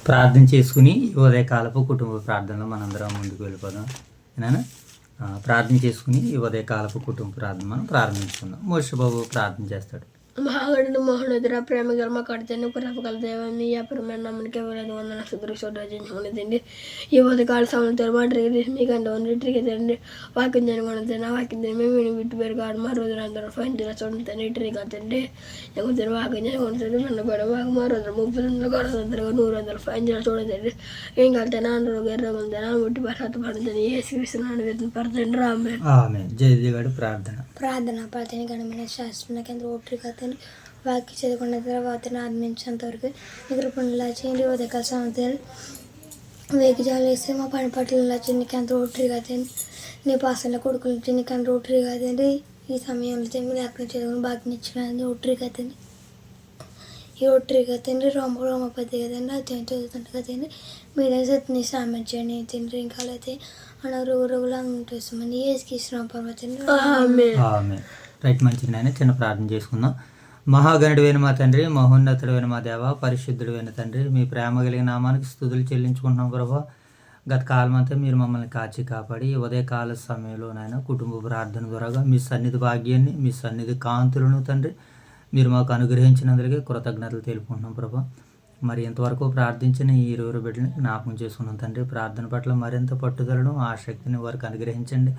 ప్రార్థన చేసుకుని ఉదయకాలపు కుటుంబ ప్రార్థనలో మనందరం ముందుకు వెళ్ళిపోదాం. ఏనా ప్రార్థన చేసుకుని ఉదయకాలపు కుటుంబ ప్రార్థన మనం ప్రారంభించుకుందాం. మోషే బాబు ప్రార్థన చేస్తాడు. మహాగణుడు మహోన్నతుడ ప్రేమ గల కడతాను కృపగల దేవాన్ని అపరమైన నమ్మకం ఎవరైతే వందన సుదృశ్వరాజించుకునేదండి ఈ ఉదయకాల సమయంతో మా ట్రిగర్ మీకంటే ఉంది ట్రిగర్ అండి వాక్యం జరుగుతుంది ఆ వాక్యం మేము విట్టు పెరగాడు మా రోజులు అందరూ ఫైన్ చూడండి ట్రిగర్ అండి ఎక్కువ వాక్యం జరుగుతుంది మన కూడా మా రోజులు 30 గొడవ 100 ఫైన్ చూడదండి ఏం కలితే అందరూ గర్రగుందని ముట్టి పర్హత పడుతుంది ఏ శ్రీస్తున్నాను వేతన పడుతుంది రామే జయదేవాడు ప్రార్థన ప్రార్థన గణమైన శాస్త్రం కేంద్ర ఓట్రి కథని వాక్య చదువుకున్న తర్వాత ఆరంభించేంత వరకు నిద్రపండులా చేయండి ఉదయకాల సమయంలో వేగి జాలు వేస్తే మా పని పట్ల చిన్నకి అంత ఓట్రి కదండి నీ పాసల కొడుకులు చిన్నకి అంత ఓట్రి కదండి ఈ సమయంలో మీరు ఎక్కడ చదువుకుని బాగా ఇచ్చిన ఓట్రి కదండి ఈ ఓట్రి కదండి రోమపతి కదండి అది చదువుతుంటే కదండి మీరే సత్ని సామించండి తిండ్రి ఇంకా అయితే రోగులు అంటుంటామని ఏసుకి పర్వతండి రైట్ మంచిది. చిన్న ప్రార్థన చేసుకుందాం. మహాగణుడైన మా తండ్రి, మహోన్నతుడైన మా దేవ, పరిశుద్ధుడైన తండ్రి, మీ ప్రేమ కలిగిన నామానికి స్తుతులు చెల్లించుకుంటున్నాం ప్రభా. గత కాలం అంతా మీరు మమ్మల్ని కాచి కాపాడి ఉదయకాల సమయంలో నాయన కుటుంబ ప్రార్థన ద్వారాగా మీ సన్నిధి భాగ్యాన్ని, మీ సన్నిధి కాంతులను తండ్రి మీరు మాకు అనుగ్రహించినందుకే కృతజ్ఞతలు తెలుపుకుంటున్నాం ప్రభా. మరి ఇంతవరకు ప్రార్థించిన ఈ 20 బిడ్డలని జ్ఞాపకం చేసుకున్నాం తండ్రి. ప్రార్థన పట్ల మరింత పట్టుదలను ఆసక్తిని వారికి అనుగ్రహించండి.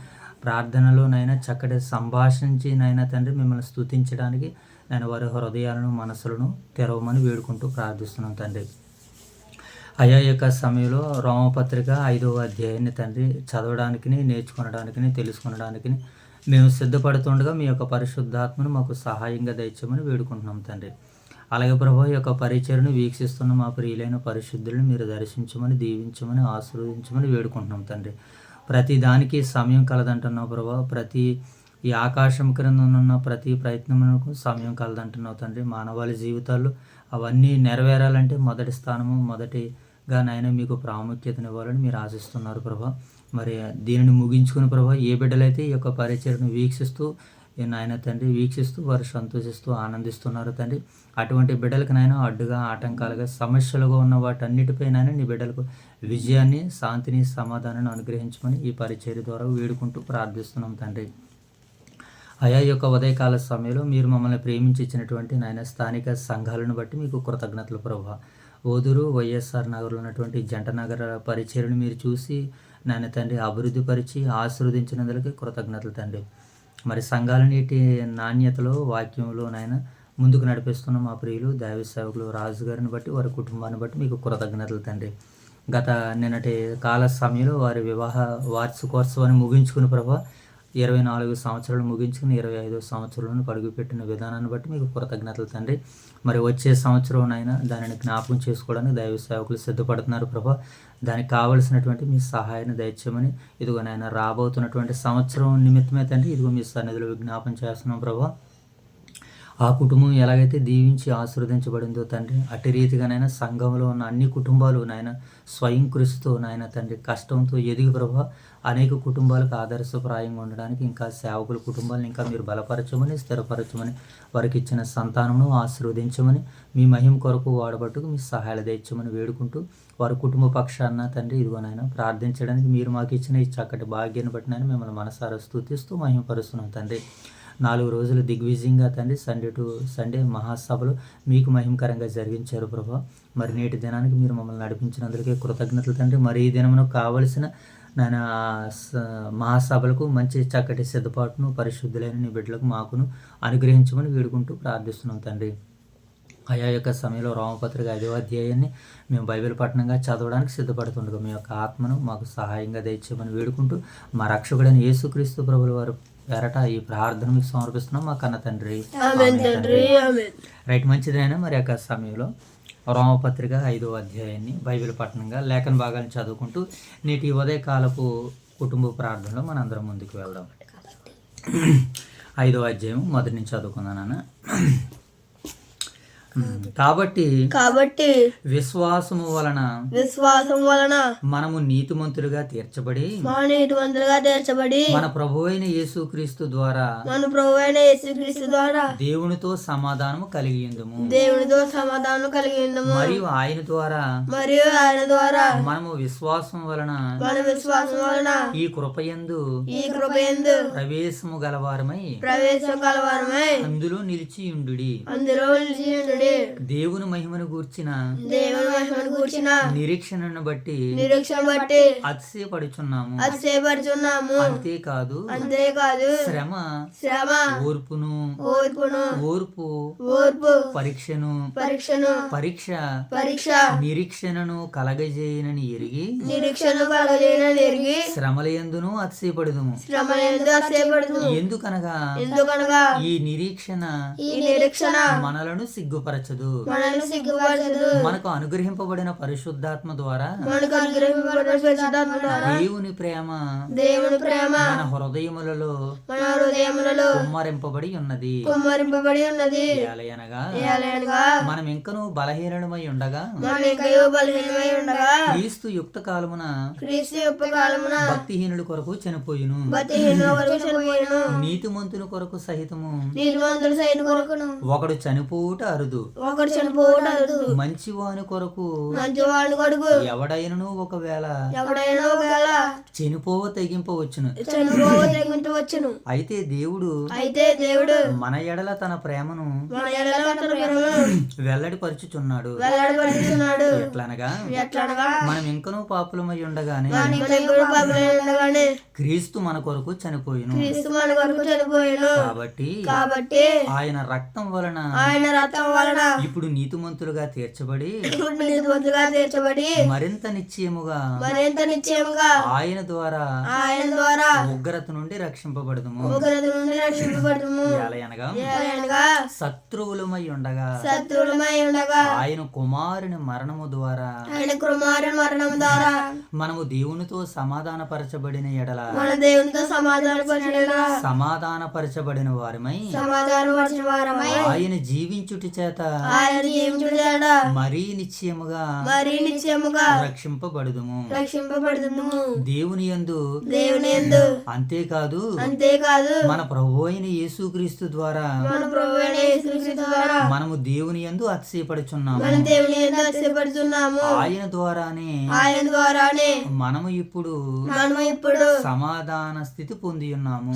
ప్రార్థనలో నైనా చక్కటి సంభాషించి నైనా తండ్రి మిమ్మల్ని స్తుతించడానికి నేను వారి హృదయాలను మనసులను తెరవమని వేడుకుంటూ ప్రార్థిస్తున్నాం తండ్రి. అయా యొక్క సమయంలో రోమపత్రిక 5వ అధ్యాయాన్ని తండ్రి చదవడానికి, నేర్చుకోవడానికి, తెలుసుకొనడానికి మేము సిద్ధపడుతుండగా మీ యొక్క పరిశుద్ధాత్మను మాకు సహాయంగా దయచేయమని వేడుకుంటున్నాం తండ్రి. అలాగే ప్రభు యొక్క పరిచయను వీక్షిస్తున్న మా ప్రియులైన పరిశుద్ధులను మీరు దర్శించమని, దీవించమని, ఆశీర్వదించమని వేడుకుంటున్నాం తండ్రి. ప్రతి దానికి సమయం కలదంటున్నావు ప్రభు. ప్రతి ఈ ఆకాశం క్రింద ఉన్న ప్రతి ప్రయత్నమునకు సమయం కలదంటున్నావు తండ్రి. మానవాళి జీవితాల్లో అవన్నీ నెరవేరాలంటే మొదటి స్థానము, మొదటిగా నాయన మీకు ప్రాముఖ్యతనివ్వాలని మీరు ఆశిస్తున్నారు ప్రభు. మరి దీనిని ముగించుకుని ప్రభు ఏ బిడ్డలైతే ఈ యొక్క పరిచయను వీక్షిస్తూ నాయన తండ్రి వారు సంతోషిస్తూ ఆనందిస్తున్నారు తండ్రి. అటువంటి బిడ్డలకు నాయన అడ్డుగా, ఆటంకాలుగా, సమస్యలుగా ఉన్న వాటన్నిటిపై నాయన నీ బిడ్డలకు విజయాన్ని, శాంతిని, సమాధానాన్ని అనుగ్రహించమని ఈ పరిచర్య ద్వారా వేడుకుంటూ ప్రార్థిస్తున్నాం తండ్రి. అయా యొక్క ఉదయకాల సమయంలో మీరు మమ్మల్ని ప్రేమించి ఇచ్చినటువంటి నాయన స్థానిక సంఘాలను బట్టి మీకు కృతజ్ఞతలు ప్రభా. ఓదూరు వైఎస్ఆర్ నగర్లో ఉన్నటువంటి జంట నగర పరిచర్యను మీరు చూసి నాయన తండ్రి అభివృద్ధి పరిచి ఆశీర్వదించినందుకే కృతజ్ఞతలు తండ్రి. మరి సంఘాలన్నిటి నాణ్యతలో, వాక్యంలో నాయన ముందుకు నడిపిస్తున్న మా ప్రియులు దైవ సేవకులు రాజు గారిని బట్టి, వారి కుటుంబాన్ని బట్టి మీకు కృతజ్ఞతలు తండ్రి. గత నిన్నటి కాల సమయంలో వారి వివాహ వార్షికోత్సవాన్ని ముగించుకుని ప్రభా 24 సంవత్సరాలు ముగించుకుని 25వ సంవత్సరంలో అడుగుపెట్టిన విధానాన్ని బట్టి మీకు కృతజ్ఞతలు తండ్రి. మరి వచ్చే సంవత్సరం అయినా దానిని జ్ఞాపకం చేసుకోవడానికి దైవ సేవకులు సిద్ధపడుతున్నారు ప్రభా. దానికి కావలసినటువంటి మీ సహాయాన్ని దయచేయమని ఇదిగో నాయన రాబోతున్నటువంటి సంవత్సరం నిమిత్తమే తండ్రి ఇదిగో మీ సన్నిధిలో విజ్ఞాపన చేస్తున్నాం ప్రభా. ఆ కుటుంబం ఎలాగైతే దీవించి ఆశీర్వదించబడిందో తండ్రి అట్టి రీతిగానైనా సంఘంలో ఉన్న అన్ని కుటుంబాలు నాయన స్వయం కృషితో నాయన తండ్రి కష్టంతో ఎదిగి ప్రభా అనేక కుటుంబాలకు ఆదర్శప్రాయంగా ఉండడానికి ఇంకా సేవకుల కుటుంబాలను ఇంకా మీరు బలపరచమని, స్థిరపరచమని, వారికి ఇచ్చిన సంతానమును ఆశీర్వదించమని, మీ మహిమ కొరకు వాడబట్టుకు మీ సహాయాలు తెచ్చమని వేడుకుంటూ వారి కుటుంబ పక్షాన తండ్రి ఇదిగోనైనా ప్రార్థించడానికి మీరు మాకు ఇచ్చిన ఈ చక్కటి భాగ్యాన్ని బట్టి నేను మిమ్మల్ని మనసారా స్తుతిస్తూ మహిమపరుస్తున్నాను తండ్రి. 4 రోజులు దిగ్విజయంగా తండ్రి సండే టు సండే మహాసభలు మీకు మహిమకరంగా జరిగించారు ప్రభా. మరి నేటి దినానికి మీరు మమ్మల్ని నడిపించినందుకే కృతజ్ఞతలు తండ్రి. మరి ఈ దినమును కావలసిన నాయన మహాసభలకు మంచి చక్కటి సిద్ధపాటును పరిశుద్ధులైన నీ బిడ్డలకు మాకును అనుగ్రహించమని వేడుకుంటూ ప్రార్థిస్తున్నాం తండ్రి. అయా యొక్క సమయంలో రోమపత్రిక 5వ అధ్యాయాన్ని మేము బైబిల్ పఠనంగా చదవడానికి సిద్ధపడుతుండగా మీ యొక్క ఆత్మను మాకు సహాయంగా దయచేయమని వేడుకుంటూ మా రక్షకుడైన యేసుక్రీస్తు ప్రభుల వారు పేరట ఈ ప్రార్థన మీకు సమర్పిస్తున్నాం మా కన్న తండ్రి. రైట్ మంచిదైనా మరి యొక్క సమయంలో రోమపత్రిక 5వ అధ్యాయాన్ని బైబిల్ పఠనంగా లేఖన భాగాన్ని చదువుకుంటూ నేటి ఉదయకాలపు కుటుంబ ప్రార్థనలో మనందరం ముందుకు వెళ్దాం. 5వ అధ్యాయం మొదటి నుంచి చదువుకుందాం. కాబట్టి విశ్వాసము వలన మనము నీతిమంతులుగా తీర్చబడి మన ప్రభువైన యేసుక్రీస్తు ద్వారా దేవునితో సమాధానము కలిగి ఉందుము. మరియు ఆయన ద్వారా మనము విశ్వాసం వలన ఈ కృపయందు ప్రవేశము గలవారమై అందులో నిలిచియుండుడి. దేవుని మహిమను గూర్చిన నిరీక్షణను బట్టి అతిశయపడుచున్నాము. అంతేకాదు శ్రమ ఓర్పు పరీక్ష నిరీక్షణను కలగజేయనని ఎరిగి శ్రమలయందును అతిశయపడుదుము. ఎందుకనగా ఈ నిరీక్షణ మనలను సిగ్గుపరచదు. మనకు అనుగ్రహింపబడిన పరిశుద్ధాత్మ ద్వారా దేవుని ప్రేమ మన హృదయములలో కుమ్మరింపబడి ఉన్నది. ఏలయనగా మనం ఇంకనూ బలహీనమై ఉండగా క్రీస్తు యుక్త కాలమున భక్తిహీనుల కొరకు చనిపోయిను. నీతిమంతుని కొరకు సహితము ఒకడు చనిపోవుట అరుదు. మంచివాని కొరకు ఎవడైనను ఒకవేళ చనిపోవ తెగింపవచ్చును. అయితే దేవుడు మన ఎడల తన ప్రేమను వెల్లడిపరుచుచున్నాడు. ఎట్లనగా మనం ఇంకనూ పాపులమై ఉండగానే క్రీస్తు మన కొరకు చనిపోయిను. కాబట్టి ఆయన రక్తం వలన ఇప్పుడు నీతిమంతులుగా తీర్చబడి మరింత నిశ్చయముగా ఆయన ద్వారా ఉగ్రత నుండి రక్షింపబడదుము. ఏలయనగా శత్రువులమై ఉండగా ఆయన కుమారుని మరణము ద్వారా మనము దేవునితో సమాధానపరచబడిన ఎడల సమాధానపరచబడిన వారమై ఆయన జీవించుటి చేత మరీ నిశ్చయముగా రక్షింపబడుదుము. దేవుని యందు అంతేకాదు మన ప్రభు అయిన యేసుక్రీస్తు ద్వారా మనము దేవుని యందు అతిశయపడుచున్నాము. ఆయన ద్వారానే మనము ఇప్పుడు సమాధాన స్థితి పొంది ఉన్నాము.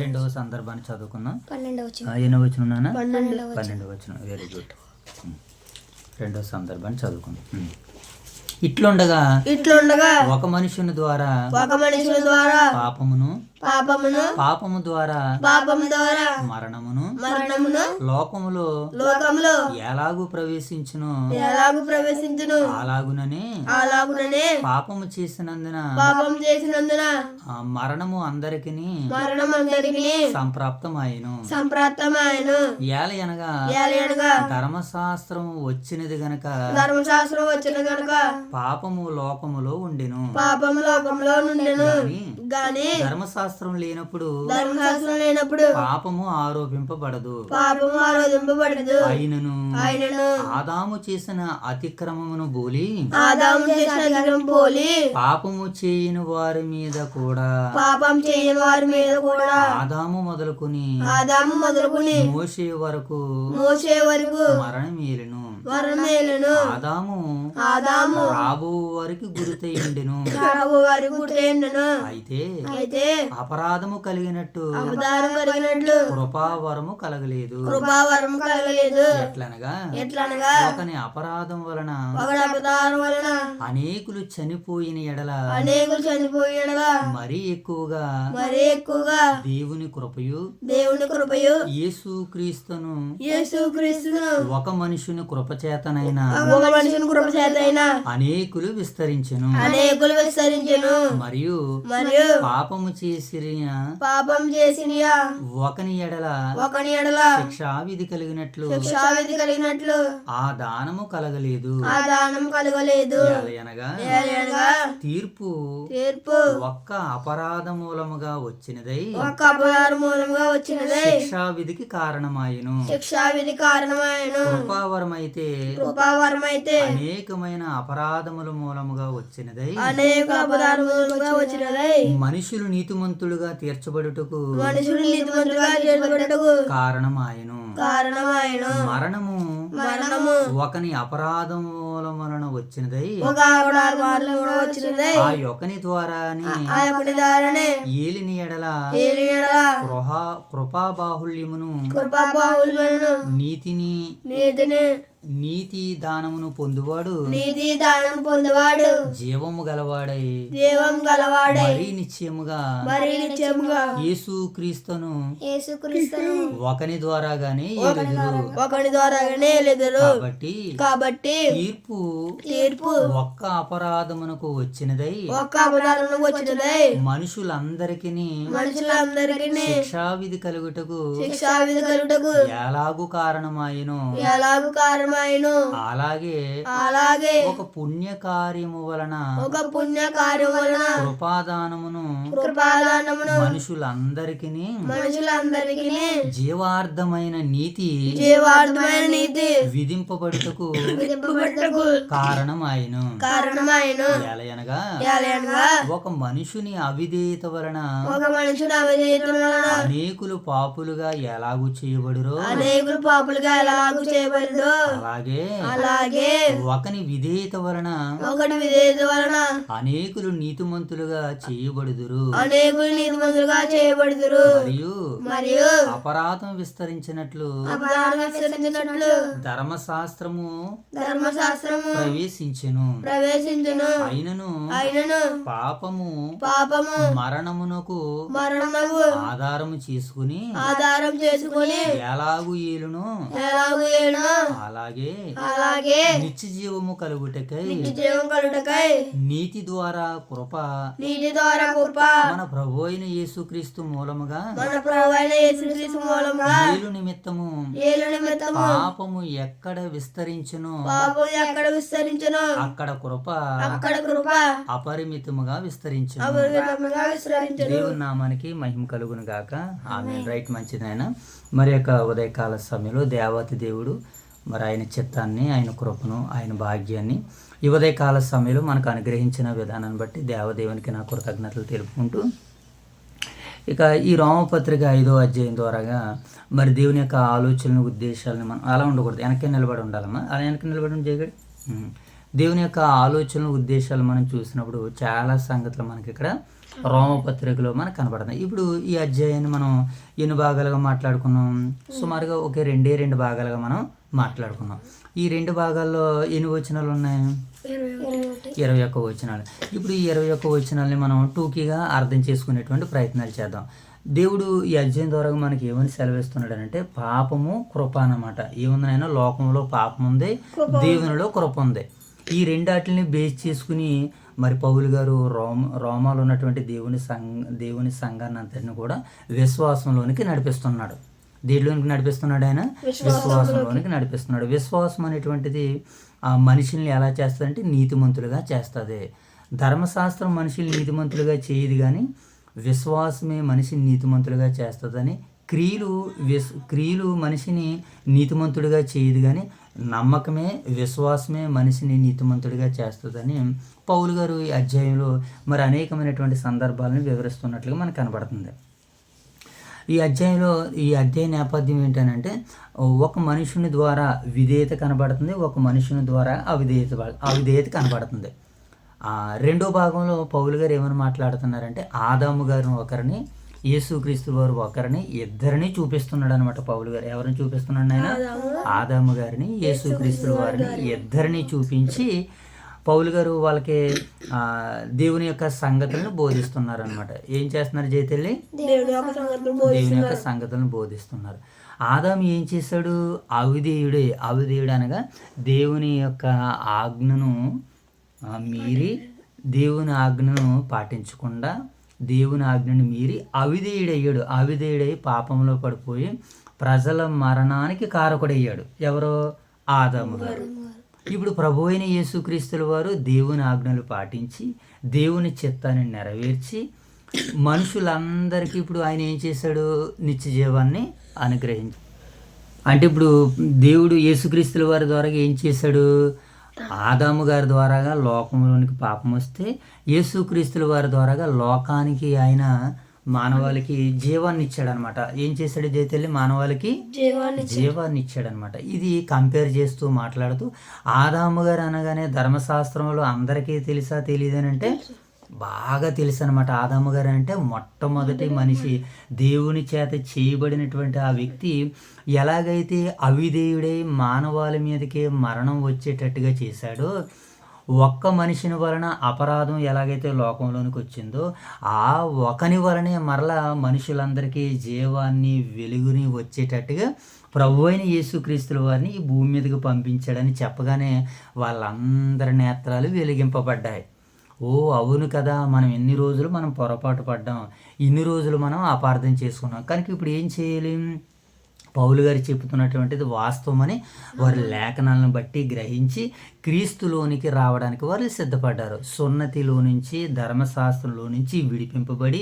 రెండవ సందర్భాన్ని చదువుకున్నాం. 12వ వచనం. Very good. రెండవ సందర్భాన్ని చదువుకున్నాం. ఇట్లుండగా ఒక మనుషుని ద్వారా పాపము ద్వారా మరణమును లోకములో ఎలాగూ ప్రవేశించును అలాగుననే పాపము చేసినందున మరణము అందరికిని సంప్రాప్తమాయెను. ఏలయనగా ధర్మశాస్త్రము వచ్చినది గనక పాపము లోకములో ఉండెను. ధర్మశాస్త్రం లేనప్పుడు పాపము ఆరోపింపబడదు. అయినను ఆదాము చేసిన అతిక్రమమును బోలి పాపము చేయని వారి మీద కూడా ఆదాము మొదలుకొని మోషే వరకు మరణమేలును. ఆదాము రాబో వారికి గురితై ఉండెను. అయితే అపరాధము కలిగినట్టు కృపావరము కలగలేదు. ఎట్లనగా ఒకని అపరాధం వలన అనేకులు చనిపోయిన ఎడల మరీ ఎక్కువగా దేవుని కృపయు యేసుక్రీస్తును ఒక మనుషుని కృప కృపచేతనైనా ఒక మనిషిని కృపచేతైనా అనేకులు విస్తరించెను. అనేకులు విస్తరించెను. మరియు పాపము చేసిన ఒకని ఎడల శిక్షావిధి కలిగినట్లు ఆ దానము కలగలేదు. ఏలయనగా తీర్పు ఒక్క అపరాధ మూలముగా వచ్చినదై శిక్షావిధికి కారణమాయెను. కృపావరమైతే అనేకమైన అపరాధముల మూలముగా వచ్చినదై మనుషులు నీతిమంతులుగా తీర్చబడుటకు కారణమాయెను. మరణము ఒకని అపరాధముల వలన వచ్చినదై ఆ యొకని ద్వారానే ఏలిని ఎడల కృపాబాహుళ్యమును నీతి దానమును పొందువాడు జీవము గలవాడై మరీ నిశ్చయముగా యేసు క్రీస్తును ఒకని ద్వారాగానే ఎలుదురు. కాబట్టి తీర్పు ఒక్క అపరాధమునకు వచ్చినదై మనుషులందరికీ శిక్షావిధి కలుగుటకు ఎలాగు కారణమాయెను. అలాగే ఒక పుణ్యకార్యము వలన కృపాదానమును మనుషులందరికీ జీవార్థమైన నీతి విధింపబడుటకు కారణమాయెను. ఏలయనగా ఒక మనుషుని అవిధేయత వలన అనేకులు పాపులుగా ఎలాగు చేయబడురో అలాగే ఒకని విధేయత వలన అనేకులు నీతిమంతులుగా చేయబడుదురు. మరియు అపరాధం విస్తరించినట్లు ధర్మశాస్త్రము ప్రవేశించెను. అయినను పాపము మరణమునకు ఆధారము చేసుకుని ఎలాగు ఏలును అలాగే నిత్య జీవము కలుగుటకై నీతి ద్వారా కృప మన ప్రభు అయిన యేసుక్రీస్తు మూలముగా ఏలు నిమిత్తము పాపము ఎక్కడ విస్తరించును అక్కడ కృప అపరిమితముగా విస్తరించును. దేవుని నామానికి మహిమ కలుగును గాక. ఆమేన్. రైట్, మంచిదైనా మరి యొక్క ఉదయకాల సమయంలో దేవాతి దేవుడు మరి ఆయన చిత్తాన్ని, ఆయన కృపను, ఆయన భాగ్యాన్ని ఈ ఉదయకాల సమయంలో మనకు అనుగ్రహించిన విధానాన్ని బట్టి దేవదేవునికి నా కృతజ్ఞతలు తెలుపుకుంటూ ఇక ఈ రోమపత్రిక 5వ అధ్యాయం ద్వారాగా మరి దేవుని యొక్క ఆలోచనలు, ఉద్దేశాలను మనం అలా ఉండకూడదు, వెనక్కి నిలబడి ఉండాలమ్మా. అలా వెనక్కి నిలబడి చేయగలి దేవుని యొక్క ఆలోచనలు, ఉద్దేశాలు మనం చూసినప్పుడు చాలా సంగతులు మనకి ఇక్కడ రోమపత్రికలో మనకు కనబడుతుంది. ఇప్పుడు ఈ అధ్యాయాన్ని మనం ఎన్ని భాగాలుగా మాట్లాడుకున్నాం? సుమారుగా ఒకే 2 భాగాలుగా మనం మాట్లాడుకున్నాం. ఈ 2 భాగాల్లో ఎన్ని వచనాలు ఉన్నాయి? 21 వచనాలు. ఇప్పుడు ఈ 21 వచనాలని మనం టూకీగా అర్థం చేసుకునేటువంటి ప్రయత్నాలు చేద్దాం. దేవుడు ఈ అధ్యాయం ద్వారా మనకి ఏమని సెలవిస్తున్నాడు అంటే పాపము, కృప అన్నమాట. ఏముందనైనా లోకంలో పాపం ఉంది, దేవునిలో కృప ఉంది. ఈ రెండాటిని బేస్ చేసుకుని మరి పౌలు గారు రోమాలో ఉన్నటువంటి దేవుని సంఘాన్ని అంతటిని కూడా విశ్వాసంలోనికి నడిపిస్తున్నాడు. దేనిలోనికి నడిపిస్తున్నాడు? ఆయన విశ్వాసంలోనికి నడిపిస్తున్నాడు. విశ్వాసం అనేటువంటిది ఆ మనుషుల్ని ఎలా చేస్తుందంటే నీతిమంతులుగా చేస్తుంది. ధర్మశాస్త్రం మనుషుల్ని నీతిమంతులుగా చేయదు, కానీ విశ్వాసమే మనిషిని నీతిమంతులుగా చేస్తుందని. క్రియలు మనిషిని నీతిమంతుడిగా చేయదు, కానీ నమ్మకమే, విశ్వాసమే మనిషిని నీతిమంతుడిగా చేస్తుందని పౌలు గారు ఈ అధ్యాయంలో మరి అనేకమైనటువంటి సందర్భాలను వివరిస్తున్నట్లుగా మనకు కనబడుతుంది. ఈ అధ్యాయ నేపథ్యం ఏంటంటే ఒక మనుషుని ద్వారా విధేయత కనబడుతుంది, ఒక మనుషుని ద్వారా అవిధేయత కనబడుతుంది. రెండో భాగంలో పౌలు గారు ఏమని మాట్లాడుతున్నారంటే ఆదాము గారిని ఒకరిని, యేసుక్రీస్తు వారు ఒకరిని, ఇద్దరిని చూపిస్తున్నాడు అనమాట పౌలు గారు. ఎవరిని చూపిస్తున్నాడు ఆయన? ఆదాము గారిని, యేసుక్రీస్తు వారిని ఇద్దరిని చూపించి పౌలు గారు వాళ్ళకి దేవుని యొక్క సంగతులను బోధిస్తున్నారు అనమాట. ఏం చేస్తున్నారు జయతల్లి? దేవుని యొక్క సంగతులను బోధిస్తున్నారు. ఆదాము ఏం చేశాడు? అవిధేయుడు అనగా దేవుని యొక్క ఆజ్ఞను మీరి, దేవుని ఆజ్ఞను పాటించకుండా దేవుని ఆజ్ఞను మీరి అవిధేయుడై పాపంలో పడిపోయి ప్రజల మరణానికి కారకుడయ్యాడు. ఎవరో? ఆదాము గారు. ఇప్పుడు ప్రభు అయిన యేసుక్రీస్తుల వారు దేవుని ఆజ్ఞలు పాటించి దేవుని చిత్తాన్ని నెరవేర్చి మనుషులందరికీ ఇప్పుడు ఆయన ఏం చేశాడు? నిత్య జీవాన్ని అనుగ్రహించి. అంటే ఇప్పుడు దేవుడు యేసుక్రీస్తుల వారి ద్వారా ఏం చేశాడు? ఆదాము గారి ద్వారాగా లోకంలోనికి పాపం వస్తే యేసుక్రీస్తుల వారి ద్వారాగా లోకానికి ఆయన మానవాళికి జీవాన్ని ఇచ్చాడు అనమాట. ఏం చేశాడు జైతల్లి? మానవాళికి జీవాన్ని ఇచ్చాడు అనమాట. ఇది కంపేర్ చేస్తూ మాట్లాడుతూ ఆదాము గారు అనగానే ధర్మశాస్త్రంలో అందరికీ తెలుసా తెలియదేనంటే బాగా తెలుసు అనమాట. ఆదాము గారు అంటే మొట్టమొదటి మనిషి, దేవుని చేత చేయబడినటువంటి ఆ వ్యక్తి ఎలాగైతే అవిధేయుడై మానవాళి మీదకి మరణం వచ్చేటట్టుగా చేశాడో, ఒక్క మనిషిని వలన అపరాధం ఎలాగైతే లోకంలోనికి వచ్చిందో ఆ ఒకని వలనే మరలా మనుషులందరికీ జీవాన్ని వెలుగుని వచ్చేటట్టుగా ప్రభు అయిన యేసుక్రీస్తుల వారిని ఈ భూమి మీదకి పంపించాడని చెప్పగానే వాళ్ళందరి నేత్రాలు వెలిగింపబడ్డాయి. ఓ అవును కదా, మనం ఎన్ని రోజులు మనం పొరపాటు పడ్డాం, ఇన్ని రోజులు మనం అపార్థం చేసుకున్నాం. కనుక ఇప్పుడు ఏం చేయాలి? పౌలు గారు చెబుతున్నటువంటిది వాస్తవమని వారి లేఖనాలను బట్టి గ్రహించి క్రీస్తులోనికి రావడానికి వారు సిద్ధపడ్డారు. సున్నతిలో నుంచి, ధర్మశాస్త్రంలో నుంచి విడిపింపబడి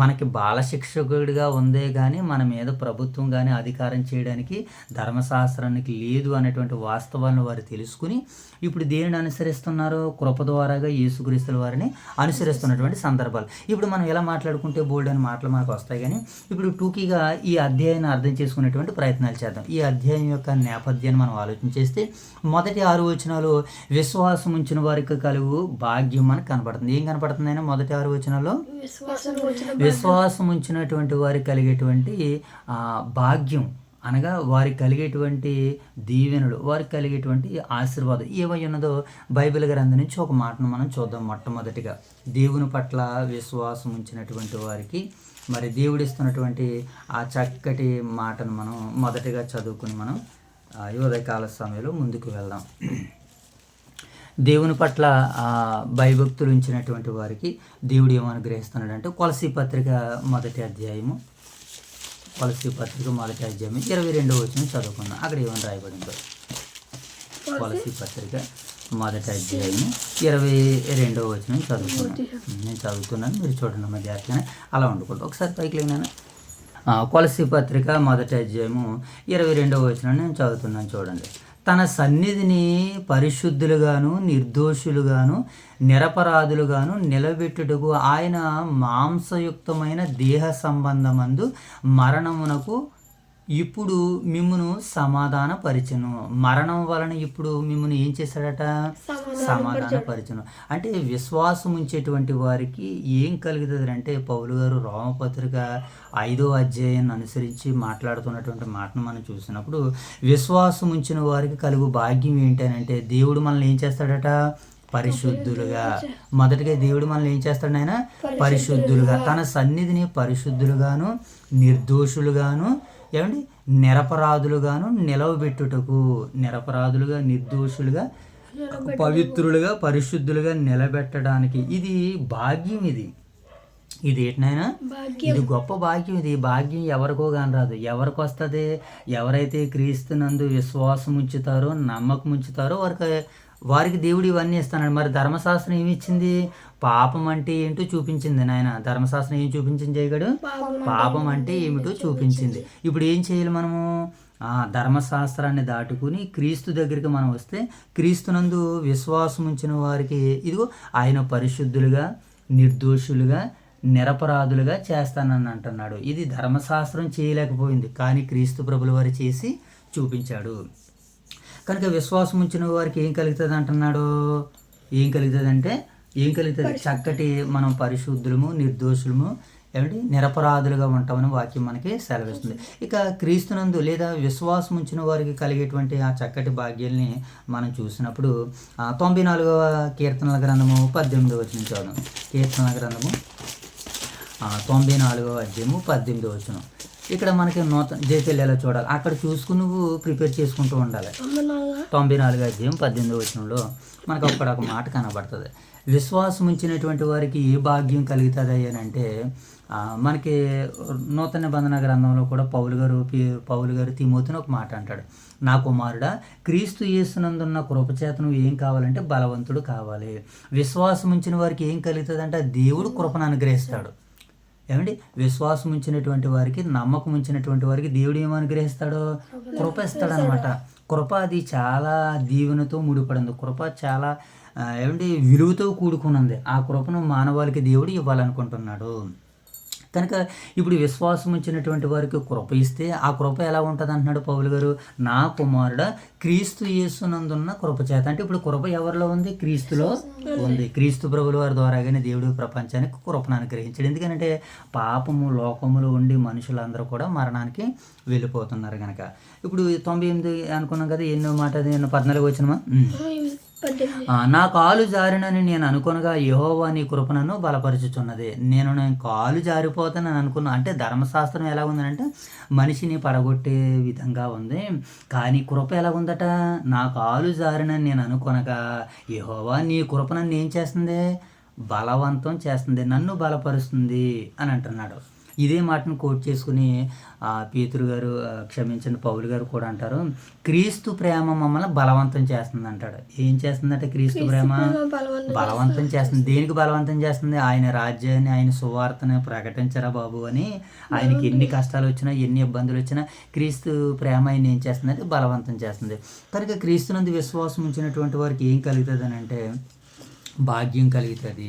మనకి బాలశిక్షకుడిగా ఉందే కానీ మన మీద ప్రభుత్వం కానీ అధికారం చేయడానికి ధర్మశాస్త్రానికి లేదు అనేటువంటి వాస్తవాలను వారు తెలుసుకుని ఇప్పుడు దేనిని అనుసరిస్తున్నారు? కృప ద్వారాగా యేసుక్రీస్తుల వారిని అనుసరిస్తున్నటువంటి సందర్భాలు. ఇప్పుడు మనం ఎలా మాట్లాడుకుంటే బోల్డ్ అని మాటలు మనకు వస్తాయి. కానీ ఇప్పుడు టూకీగా ఈ అధ్యాయాన్ని అర్థం చేసుకునేటువంటి ప్రయత్నాలు చేద్దాం. ఈ అధ్యాయం యొక్క నేపథ్యాన్ని మనం ఆలోచించేస్తే మొదటి 6 వచనాలు విశ్వాసం ఉంచిన వారికి కలుగు భాగ్యం అని కనపడుతుంది. ఏం కనపడుతుంది అయినా మొదటి 6 వచనాల్లో? విశ్వాసం ఉంచినటువంటి వారికి కలిగేటువంటి భాగ్యం అనగా వారికి కలిగేటువంటి దీవెనలు, వారికి కలిగేటువంటి ఆశీర్వాదం ఏవై ఉన్నదో బైబిల్ గ్రంథం నుంచి ఒక మాటను మనం చూద్దాం. మొట్టమొదటిగా దేవుని పట్ల విశ్వాసం ఉంచినటువంటి వారికి మరి దేవుడిస్తున్నటువంటి ఆ చక్కటి మాటను మనం మొదటిగా చదువుకుని మనం ఉదయకాల సమయంలో ముందుకు వెళ్దాం. దేవుని పట్ల భయభక్తులు ఉంచినటువంటి వారికి దేవుడు ఏమని గ్రహిస్తున్నాడు అంటే కొలసీ పత్రిక మొదటి అధ్యాయము 22వ వచనం చదువుకున్నాం. అక్కడ ఏమని రాయబడిందో కొలసీ పత్రిక మొదటి అధ్యాయము 22వ వచనం చదువుకున్నాను. నేను చదువుతున్నాను, మీరు చూడండి మా జాగ్రత్తగానే అలా ఉండకూడదు. ఒకసారి పైకి లేనాను. కొలసీ పత్రిక మొదటి అధ్యాయము 22వ వచనం నేను చదువుతున్నాను, చూడండి. తన సన్నిధిని పరిశుద్ధులుగాను నిర్దోషులుగాను నిరపరాధులుగాను నిలబెట్టుటకు ఆయన మాంసయుక్తమైన దేహ సంబంధమందు మరణమునకు ఇప్పుడు మిమ్మును సమాధానపరిచెను. మరణం వలన ఇప్పుడు మిమ్మును ఏం చేశాడట? సమాధానపరిచెను. అంటే విశ్వాసం ఉంచేటువంటి వారికి ఏం కలుగుతుంది అంటే పౌలు గారు రోమపత్రిక 5వ అధ్యాయాన్ని అనుసరించి మాట్లాడుతున్నటువంటి మాటను మనం చూసినప్పుడు విశ్వాసం ఉంచిన వారికి కలుగు భాగ్యం ఏంటంటే దేవుడు మనల్ని ఏం చేస్తాడట? పరిశుద్ధులుగా. మొదటిగా దేవుడు మనల్ని ఏం చేస్తాడు? ఆయన పరిశుద్ధులుగా, తన సన్నిధిని పరిశుద్ధులుగాను నిర్దోషులుగాను ఏమండి నిరపరాధులుగాను నిలవబెట్టుటకు, నిరపరాధులుగా నిర్దోషులుగా పవిత్రులుగా పరిశుద్ధులుగా నిలబెట్టడానికి ఇది భాగ్యం. ఇది ఏంటనైనా ఇది గొప్ప భాగ్యం. ఇది భాగ్యం ఎవరికో కానీ రాదు. ఎవరికి వస్తుంది? ఎవరైతే క్రీస్తునందు విశ్వాసం ఉంచుతారో నమ్మకం ఉంచుతారో వారికి దేవుడు ఇవన్నీ ఇస్తున్నాడు. మరి ధర్మశాస్త్రం ఏమి ఇచ్చింది? పాపం అంటే ఏంటో చూపించింది. నాయన ధర్మశాస్త్రం ఏం చూపించింది? చేయగడు పాపం అంటే ఏమిటో చూపించింది. ఇప్పుడు ఏం చేయాలి మనము? ధర్మశాస్త్రాన్ని దాటుకుని క్రీస్తు దగ్గరికి మనం వస్తే క్రీస్తునందు విశ్వాసం ఉంచిన వారికి ఇదిగో ఆయన పరిశుద్ధులుగా నిర్దోషులుగా నిరపరాధులుగా చేస్తానని అంటున్నాడు. ఇది ధర్మశాస్త్రం చేయలేకపోయింది, కానీ క్రీస్తు ప్రభుల వారు చేసి చూపించాడు. కనుక విశ్వాసం ఉంచిన వారికి ఏం కలుగుతుంది అంటున్నాడు? ఏం కలుగుతుంది అంటే చక్కటి మనం పరిశుద్ధులము నిర్దోషులము ఏమిటి నిరపరాధులుగా ఉంటామని వాక్యం మనకి సెలవిస్తుంది. ఇక క్రీస్తునందు లేదా విశ్వాసం ఉంచిన వారికి కలిగేటువంటి ఆ చక్కటి భాగ్యాల్ని మనం చూసినప్పుడు 94వ కీర్తనల గ్రంథము 18వ వచనం చూద్దాం. కీర్తనల గ్రంథము 94వ అధ్యాయము 18వ వచనం. ఇక్కడ మనకి నూతన జైతెల్లేలా చూడాలి, అక్కడ చూసుకుని నువ్వు ప్రిపేర్ చేసుకుంటూ ఉండాలి. 94 అధ్యాయం 18వ వచనంలో మనకు అక్కడ ఒక మాట కనబడుతుంది. విశ్వాసం ఉంచినటువంటి వారికి ఏ భాగ్యం కలుగుతుంది అని అంటే, మనకి నూతన నిబంధన గ్రంథంలో కూడా పౌలు గారు తిమోతిని ఒక మాట అంటాడు, నా కుమారుడా క్రీస్తు యేసునందున్న కృపచేత నువ్వు ఏం కావాలంటే బలవంతుడు కావాలి. విశ్వాసం ఉంచిన వారికి ఏం కలుగుతుంది అంటే దేవుడు కృపను అనుగ్రహిస్తాడు. ఏమండి, విశ్వాసం ఉంచినటువంటి వారికి, నమ్మకం ఉంచినటువంటి వారికి దేవుడు ఏమో అనుగ్రహిస్తాడో కృప ఇస్తాడు అనమాట. కృప అది చాలా దీవెనతో ముడిపడింది. కృప చాలా ఏమండి విలువతో కూడుకున్నది. ఆ కృపను మానవాళికి దేవుడు ఇవ్వాలనుకుంటున్నాడు. కనుక ఇప్పుడు విశ్వాసం ఉంచినటువంటి వారికి కృప ఇస్తే ఆ కృప ఎలా ఉంటుంది అంటున్నాడు పౌలు గారు, నా కుమారుడా క్రీస్తు యేసునందున్న కృప చేత. అంటే ఇప్పుడు కృప ఎవరిలో ఉంది? క్రీస్తులో ఉంది. క్రీస్తు ప్రభుల వారి ద్వారాగానే దేవుడు ప్రపంచానికి కృపను అనుగ్రహించాడు. ఎందుకంటే పాపము లోకములో ఉండి మనుషులందరూ కూడా మరణానికి వెళ్ళిపోతున్నారు కనుక. ఇప్పుడు 98 అనుకున్నాం కదా, ఎన్నో మాట 14 వచ్చినమా, నా కాలు జారినని నేను అనుకునగా యెహోవా నీ కృపను బలపరుచుచున్నది. నేను కాలు జారిపోతానని అనుకున్నా. అంటే ధర్మశాస్త్రం ఎలా ఉందంటే మనిషిని పడగొట్టే విధంగా ఉంది, కానీ కృప ఎలా ఉందట, నా కాలు జారినని నేను అనుకునగా యెహోవా నీ కృప నన్ను ఏం చేస్తుంది? బలవంతం చేస్తుంది, నన్ను బలపరుస్తుంది అని అంటున్నాడు. ఇదే మాటను కోట్ చేసుకుని పేతురు గారు, క్షమించండి పౌలు గారు కూడా అంటారు, క్రీస్తు ప్రేమ మమ్మల్ని బలవంతం చేస్తుంది అంటాడు. ఏం చేస్తుందంటే క్రీస్తు ప్రేమ బలవంతం చేస్తుంది. దేనికి బలవంతం చేస్తుంది? ఆయన రాజ్యాన్ని, ఆయన సువార్తను ప్రకటించరా బాబు అని. ఆయనకి ఎన్ని కష్టాలు వచ్చినా, ఎన్ని ఇబ్బందులు వచ్చినా క్రీస్తు ప్రేమ ఆయన ఏం చేస్తుందంటే బలవంతం చేస్తుంది. కనుక క్రీస్తునందు విశ్వాసం ఉంచినటువంటి వారికి ఏం కలుగుతుంది అని అంటే భాగ్యం కలుగుతుంది.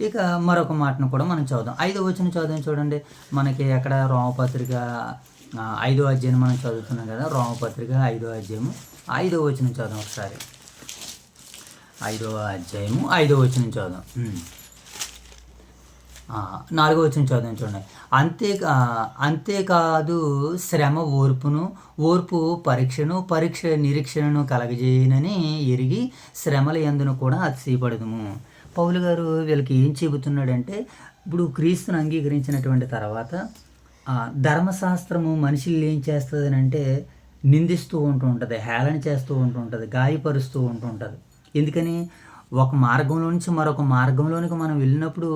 ఇక మరొక మాటను కూడా మనం చదువుదాం. 5వ వచనం చదువుదాం. చూడండి, మనకి అక్కడ రోమపత్రిక 5వ అధ్యాయం మనం చదువుతున్నాం కదా, రోమపత్రిక 5వ అధ్యాయము 5వ వచనం చదువుదాం ఒకసారి. 5వ అధ్యాయము 5వ వచనం చదువుదాం. 4వ వచనం చదువుదాం. చూడండి, అంతేకాదు శ్రమ ఓర్పును, ఓర్పు పరీక్షను, పరీక్ష నిరీక్షణను కలగజేయనని ఎరిగి శ్రమల యందును కూడా అతిశయపడదుము. పౌలు గారు వీళ్ళకి ఏం చెబుతున్నాడంటే, ఇప్పుడు క్రీస్తును అంగీకరించినటువంటి తర్వాత ధర్మశాస్త్రము మనుషులు ఏం చేస్తుంది అంటే నిందిస్తూ ఉంటుంది, హేళన చేస్తూ ఉంటుంది, గాయపరుస్తూ ఉంటుంది. ఎందుకని? ఒక మార్గంలో నుంచి మరొక మార్గంలోనికి మనం వెళ్ళినప్పుడు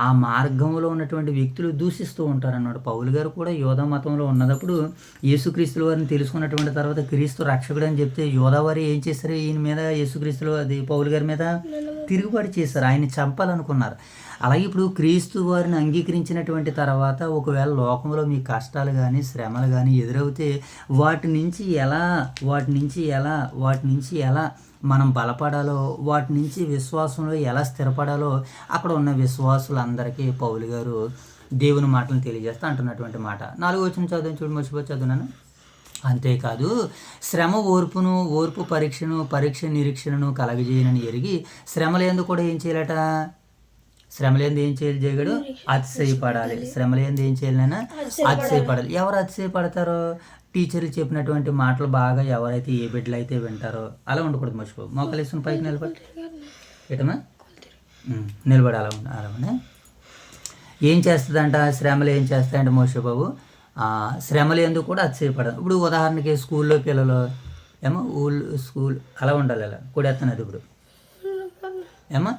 ఆ మార్గంలో ఉన్నటువంటి వ్యక్తులు దూషిస్తూ ఉంటారన్నాడు. పౌలు గారు కూడా యోధా మతంలో ఉన్నప్పుడు యేసుక్రీస్తుల వారిని తెలుసుకున్నటువంటి తర్వాత క్రీస్తు రక్షకుడు అని చెప్తే యోధా వారు ఏం చేశారు? ఈయన మీద, యేసుక్రీస్తులు అది పౌలు గారి మీద తిరుగుబాటు చేశారు, ఆయన చంపాలనుకున్నారు. అలాగే ఇప్పుడు క్రీస్తు వారిని అంగీకరించినటువంటి తర్వాత ఒకవేళ లోకంలో మీ కష్టాలు కానీ శ్రమలు కానీ ఎదురవుతే వాటి నుంచి ఎలా మనం బలపడాలో, వాటి నుంచి విశ్వాసంలో ఎలా స్థిరపడాలో అక్కడ ఉన్న విశ్వాసులందరికీ పౌలు గారు దేవుని మాటలను తెలియజేస్తా అంటున్నటువంటి మాట. 4వ వచనం చదువు, చూడు మర్చిపోయి చదువునాను. అంతేకాదు శ్రమ ఓర్పును, ఓర్పు పరీక్షను, పరీక్ష నిరీక్షణను కలగజేయనని ఎరిగి శ్రమలందు కూడా ఏం చేయాలట? శ్రమలేంది ఏం చేయాలి జగడు? అతిశయపడాలి. శ్రమలేంది ఏం చేయాలైనా అతిశయపడాలి. ఎవరు అతిశయపడతారో? టీచర్లు చెప్పినటువంటి మాటలు బాగా ఎవరైతే ఏ బిడ్డలు అయితే వింటారో అలా ఉండకూడదు. మర్చిపో, మోకలేసుకుని పైకి నిలబడి ఏటమ్మా నిలబడి అలానే ఏం చేస్తుందంట? శ్రమలు ఏం చేస్తాయంటే మోషబాబు, శ్రమలు ఎందుకు కూడా అతిశయపడదు. ఇప్పుడు ఉదాహరణకి స్కూల్లో పిల్లలు ఏమో స్కూల్ అలా ఉండాలి, అలా కూడేస్తున్నది. ఇప్పుడు ఏమో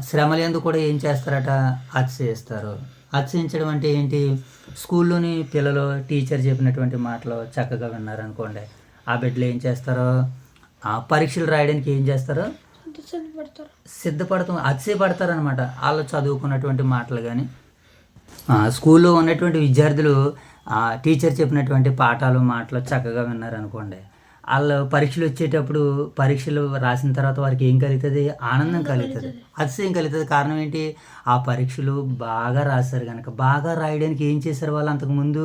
శ్రమలు ఎందుకు కూడా ఏం చేస్తారట? అతిశయిస్తారు. అతిశయించడం అంటే ఏంటి? స్కూల్లోని పిల్లలు టీచర్ చెప్పినటువంటి మాటలు చక్కగా విన్నారనుకోండి, ఆ బిడ్డలు ఏం చేస్తారో పరీక్షలు రాయడానికి ఏం చేస్తారో సిద్ధపడతాం, అతిశయపడతారు అనమాట. వాళ్ళు చదువుకున్నటువంటి మాటలు కానీ స్కూల్లో ఉన్నటువంటి విద్యార్థులు టీచర్ చెప్పినటువంటి పాఠాలు మాటలు చక్కగా విన్నారనుకోండి, వాళ్ళు పరీక్షలు వచ్చేటప్పుడు పరీక్షలు రాసిన తర్వాత వారికి ఏం కలుగుతుంది? ఆనందం కలుగుతుంది, అతిశయం కలుగుతుంది. కారణం ఏంటి? ఆ పరీక్షలు బాగా రాశారు కనుక. బాగా రాయడానికి ఏం చేశారు వాళ్ళు? అంతకుముందు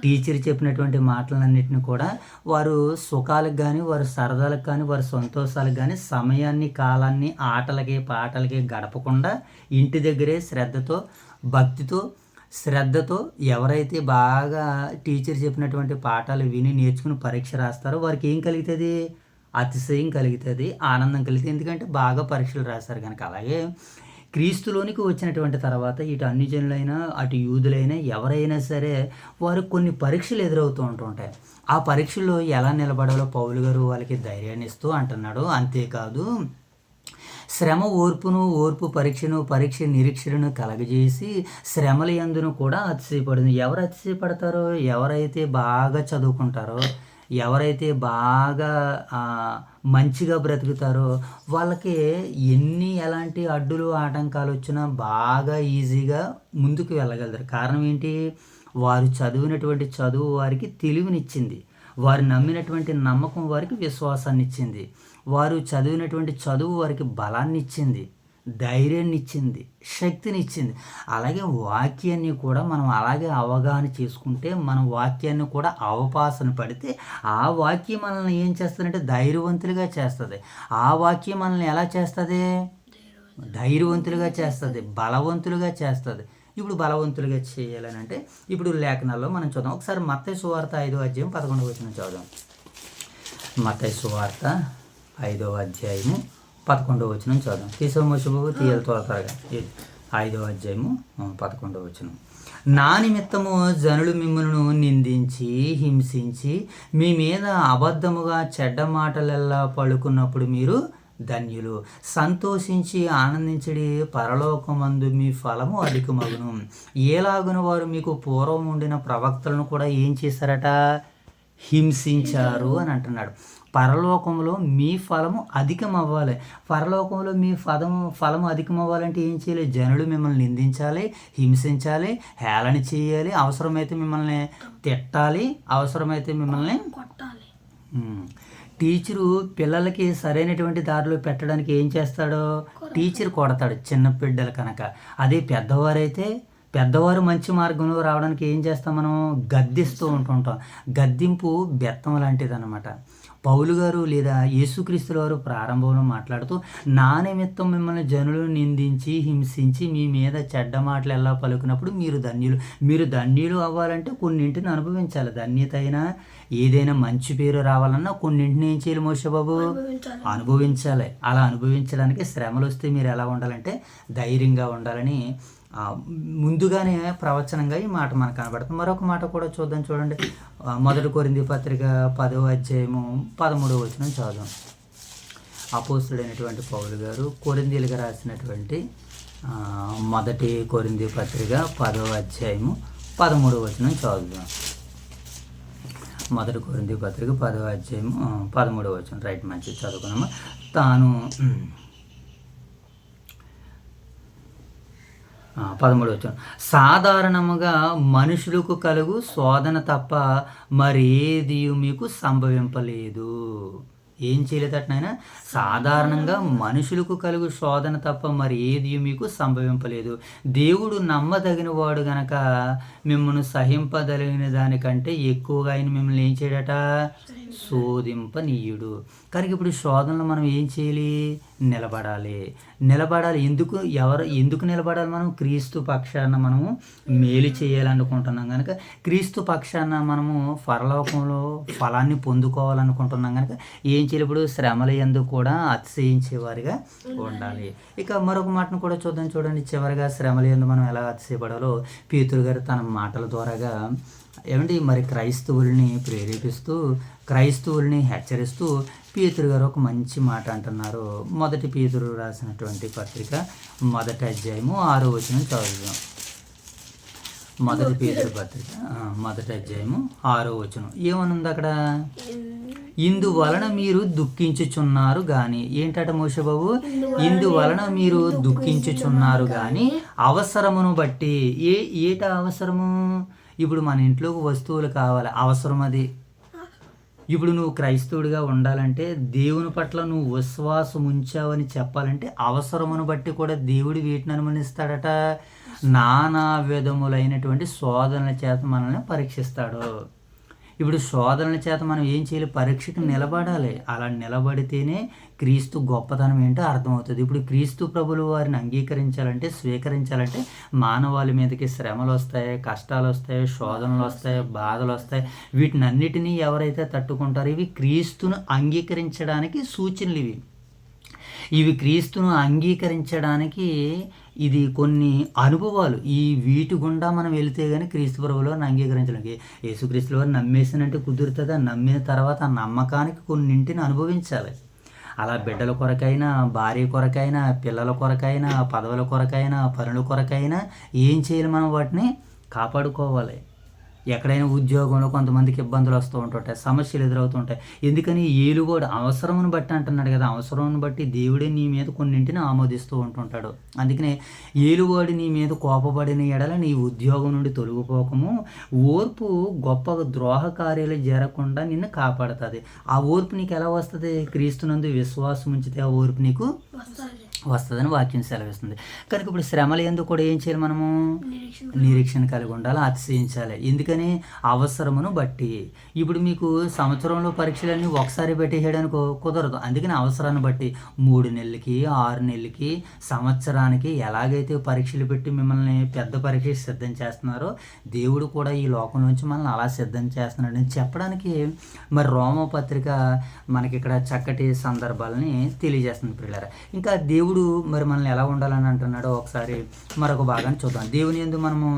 టీచర్ చెప్పినటువంటి మాటలన్నింటినీ కూడా వారు సుఖాలకు కానీ, వారి సరదాలకు కానీ, వారి సంతోషాలకు కానీ సమయాన్ని, కాలాన్ని ఆటలకి పాటలకి గడపకుండా ఇంటి దగ్గరే శ్రద్ధతో, భక్తితో, శ్రద్ధతో ఎవరైతే బాగా టీచర్ చెప్పినటువంటి పాఠాలు విని నేర్చుకుని పరీక్ష రాస్తారో వారికి ఏం కలుగుతుంది? అతిశయం కలుగుతుంది, ఆనందం కలుగుతుంది. ఎందుకంటే బాగా పరీక్షలు రాస్తారు కనుక. అలాగే క్రీస్తులోనికి వచ్చినటువంటి తర్వాత ఇటు అన్ని జనులైనా అటు యూదులైనా ఎవరైనా సరే వారు కొన్ని పరీక్షలు ఎదురవుతూ ఉంటుంటాయి. ఆ పరీక్షల్లో ఎలా నిలబడాలో పౌలు గారు వాళ్ళకి ధైర్యాన్ని ఇస్తూ అంటున్నాడు. అంతేకాదు శ్రమ ఓర్పు పరీక్ష నిరీక్షణను కలగజేసి శ్రమల యందును కూడా అతిశయపడింది. ఎవరు అతిశయపడతారో? ఎవరైతే బాగా చదువుకుంటారో, ఎవరైతే బాగా మంచిగా బ్రతుకుతారో వాళ్ళకి ఎలాంటి అడ్డులు ఆటంకాలు వచ్చినా బాగా ఈజీగా ముందుకు వెళ్ళగలరు. కారణం ఏంటి? వారు చదివినటువంటి చదువు వారికి తెలివినిచ్చింది. వారు నమ్మినటువంటి నమ్మకం వారికి విశ్వాసాన్ని ఇచ్చింది. వారు చదివినటువంటి చదువు వారికి బలాన్ని ఇచ్చింది, ధైర్యాన్ని ఇచ్చింది, శక్తిని ఇచ్చింది. అలాగే వాక్యాన్ని కూడా మనం అలాగే అవగాహన చేసుకుంటే, మన వాక్యాన్ని కూడా అవపాసన పడితే ఆ వాక్యం మనల్ని ఏం చేస్తుందంటే ధైర్యవంతులుగా చేస్తుంది. ఆ వాక్యం మనల్ని ఎలా చేస్తుంది? ధైర్యవంతులుగా చేస్తుంది, బలవంతులుగా చేస్తుంది. ఇప్పుడు బలవంతులుగా చేయాలని అంటే ఇప్పుడు లేఖనాల్లో మనం చూద్దాం. ఒకసారి మత్తయి సువార్త 5వ అధ్యాయం 11వ వచనం చదువుదాం. మత్తయి సువార్త 5వ అధ్యాయము 11వ వచనం చదువుదాం. తీసుకోమోసబాబు తీయాలి త్వరగా. 5వ అధ్యాయము 11వ వచనం. నా నిమిత్తము జనులు మిమ్మల్ని నిందించి హింసించి మీ మీద అబద్ధముగా చెడ్డ మాటలెల్లా పలుకున్నప్పుడు మీరు ధన్యులు. సంతోషించి ఆనందించడి, పరలోకమందు మీ ఫలము అధికమగును. ఏలాగున వారు మీకు పూర్వం ఉండిన ప్రవక్తలను కూడా ఏం చేశారట? హింసించారు అని అంటున్నాడు. పరలోకంలో మీ ఫలము అధికం అవ్వాలి. పరలోకంలో మీ ఫలము అధికం అవ్వాలంటే ఏం చేయాలి? జనులు మిమ్మల్ని నిందించాలి, హింసించాలి, హేళన చేయాలి, అవసరమైతే మిమ్మల్ని తిట్టాలి, అవసరమైతే మిమ్మల్ని కొట్టాలి. టీచరు పిల్లలకి సరైనటువంటి దారిలో పెట్టడానికి ఏం చేస్తాడో? టీచర్ కొడతాడు చిన్న బిడ్డలు కనుక. అదే పెద్దవారు మంచి మార్గంలో రావడానికి ఏం చేస్తాం? మనం గద్దిస్తూ ఉంటుంటాం. గద్దింపు బెత్తం లాంటిది అనమాట. పౌలు గారు లేదా యేసుక్రీస్తుల వారు ప్రారంభంలో మాట్లాడుతూ, నా నిమిత్తం మిమ్మల్ని జనులు నిందించి హింసించి మీ మీద చెడ్డ మాటలు ఎలా పలుకున్నప్పుడు మీరు ధన్యులు అవ్వాలంటే కొన్నింటిని అనుభవించాలి. ధన్యత అయినా ఏదైనా మంచి పేరు రావాలన్నా కొన్నింటిని ఏం చేయాలి మోషబాబు? అనుభవించాలి. అలా అనుభవించడానికి శ్రమలు వస్తే మీరు ఎలా ఉండాలంటే ధైర్యంగా ఉండాలని ముందుగానే ప్రవచనంగా ఈ మాట మనకు కనబడుతుంది. మరొక మాట కూడా చూద్దాం. చూడండి, 1 కొరింథీ పత్రిక 10వ అధ్యాయము 13వ వచనం చదువుదాం. అపోస్తుడైనటువంటి పౌలు గారు కొరింథీయులకు రాసినటువంటి 1 కొరింథీ పత్రిక 10వ అధ్యాయము 13వ వచనం చదువుదాం. 1 కొరింథీ పత్రిక 10వ అధ్యాయము 13వ వచనం. రైట్, మంచిది చదువుకున్నామా. తాను 13వ వచనం. సాధారణముగా మనుషులకు కలుగు శోధన తప్ప మరేది మీకు సంభవింపలేదు. ఏం చేయలేదటనైనా? సాధారణంగా మనుషులకు కలుగు శోధన తప్ప మరి ఏది మీకు సంభవింపలేదు. దేవుడు నమ్మదగిన వాడు గనక మిమ్మల్ని సహింపదగిన దానికంటే ఎక్కువగా ఆయన మిమ్మల్ని ఏం చేయడట? శోధింపనీయుడు. కనుక ఇప్పుడు శోధనలో మనం ఏం చేయాలి? నిలబడాలి. ఎందుకు నిలబడాలి? మనం క్రీస్తు పక్షాన మనము మేలు చేయాలనుకుంటున్నాం కనుక, క్రీస్తు పక్షాన మనము పరలోకంలో ఫలాన్ని పొందుకోవాలనుకుంటున్నాం కనుక ఏం చేయాలి? ఇప్పుడు శ్రమల యందు కూడా అతిశయించేవారిగా ఉండాలి. ఇక మరొక మాటను కూడా చూద్దాం. చూడండి, చివరిగా శ్రమల యందు మనం ఎలా అతిశయపడాలో పేతురు గారు తన మాటల ద్వారాగా మరి క్రైస్తవుల్ని ప్రేరేపిస్తూ, క్రైస్తవుల్ని హెచ్చరిస్తూ పేతురు గారు ఒక మంచి మాట అంటున్నారు. 1 పేతురు రాసినటువంటి పత్రిక 1వ అధ్యాయము 6వ వచనం చదువుదాం. 1 పేతురు పత్రిక 1వ అధ్యాయము 6వ వచనం ఏమనుంది అక్కడ? ఇందువలన మీరు దుఃఖించుచున్నారు గాని, ఏంటట మోషబాబు? ఇందువలన మీరు దుఃఖించుచున్నారు గాని అవసరమును బట్టి. ఏట అవసరము? ఇప్పుడు మన ఇంట్లోకి వస్తువులు కావాలి, అవసరం అది. ఇప్పుడు నువ్వు క్రైస్తవుడిగా ఉండాలంటే, దేవుని పట్ల నువ్వు విశ్వాసం ఉంచావని చెప్పాలంటే అవసరమును బట్టి కూడా దేవుడు వీటిని అనుమతిస్తాడట. నానా విధములైనటువంటి శోధనల చేత మనల్ని పరీక్షిస్తాడు. ఇప్పుడు శోధనల చేత మనం ఏం చేయాలి? పరీక్షకు నిలబడాలి. అలా నిలబడితేనే క్రీస్తు గొప్పతనం ఏంటో అర్థమవుతుంది. ఇప్పుడు క్రీస్తు ప్రభులు వారిని అంగీకరించాలంటే, స్వీకరించాలంటే మానవాళి మీదకి శ్రమలు వస్తాయి, కష్టాలు వస్తాయి, శోధనలు వస్తాయి, బాధలు వస్తాయి. వీటిని అన్నిటినీ ఎవరైతే తట్టుకుంటారో ఇవి క్రీస్తును అంగీకరించడానికి సూచనలు. ఇవి క్రీస్తును అంగీకరించడానికి ఇది కొన్ని అనుభవాలు. వీటి గుండా మనం వెళితే కానీ క్రీస్తు ప్రభువుని అంగీకరించడానికి, యేసుక్రీస్తు వారిని నమ్మేసినంటే కుదురుతుందా? నమ్మిన తర్వాత ఆ నమ్మకానికి కొన్నింటిని అనుభవించాలి. అలా బిడ్డల కొరకైనా, భార్య కొరకైనా, పిల్లల కొరకైనా, పదవుల కొరకైనా, పనుల కొరకైనా ఏం చేయాలి? మనం వాటిని కాపాడుకోవాలి. ఎక్కడైనా ఉద్యోగంలో కొంతమందికి ఇబ్బందులు వస్తూ ఉంటుంటాయి, సమస్యలు ఎదురవుతుంటాయి. ఎందుకని? ఏలువాడు అవసరమును బట్టి అంటున్నాడు కదా, అవసరమును బట్టి దేవుడే నీ మీద కొన్నింటిని ఆమోదిస్తూ ఉంటుంటాడు. అందుకనే ఏలువాడు నీ మీద కోపపడిన ఎడల నీ ఉద్యోగం నుండి తొలగిపోకము, ఓర్పు గొప్ప ద్రోహ కార్యాలు జరగకుండా నిన్ను కాపాడుతుంది. ఆ ఓర్పు నీకు ఎలా వస్తుంది? క్రీస్తునందు విశ్వాసం ఉంచితే ఆ ఓర్పు నీకు వస్తుందని వాక్యం సెలవిస్తుంది. కనుక ఇప్పుడు శ్రమలు ఎందుకు కూడా ఏం చేయాలి? మనము నిరీక్షణ కలిగి ఉండాలి, అతిశయించాలి. ఎందుకని? అవసరమును బట్టి. ఇప్పుడు మీకు సంవత్సరంలో పరీక్షలన్నీ ఒకసారి పెట్టేయడానికి కుదరదు. అందుకని అవసరాన్ని బట్టి 3 నెలలకి, 6 నెలలకి, సంవత్సరానికి ఎలాగైతే పరీక్షలు పెట్టి మిమ్మల్ని పెద్ద పరీక్ష సిద్ధం చేస్తున్నారో, దేవుడు కూడా ఈ లోకం నుంచి మనల్ని అలా సిద్ధం చేస్తున్నాడని చెప్పడానికి మరి రోమపత్రిక మనకి ఇక్కడ చక్కటి సందర్భాలని తెలియజేస్తుంది పిల్లరా. ఇంకా దేవుడు మరి మనల్ని ఎలా ఉండాలని అంటున్నాడో ఒకసారి మరొక భాగాన్ని చూద్దాం. దేవుని యందు మనము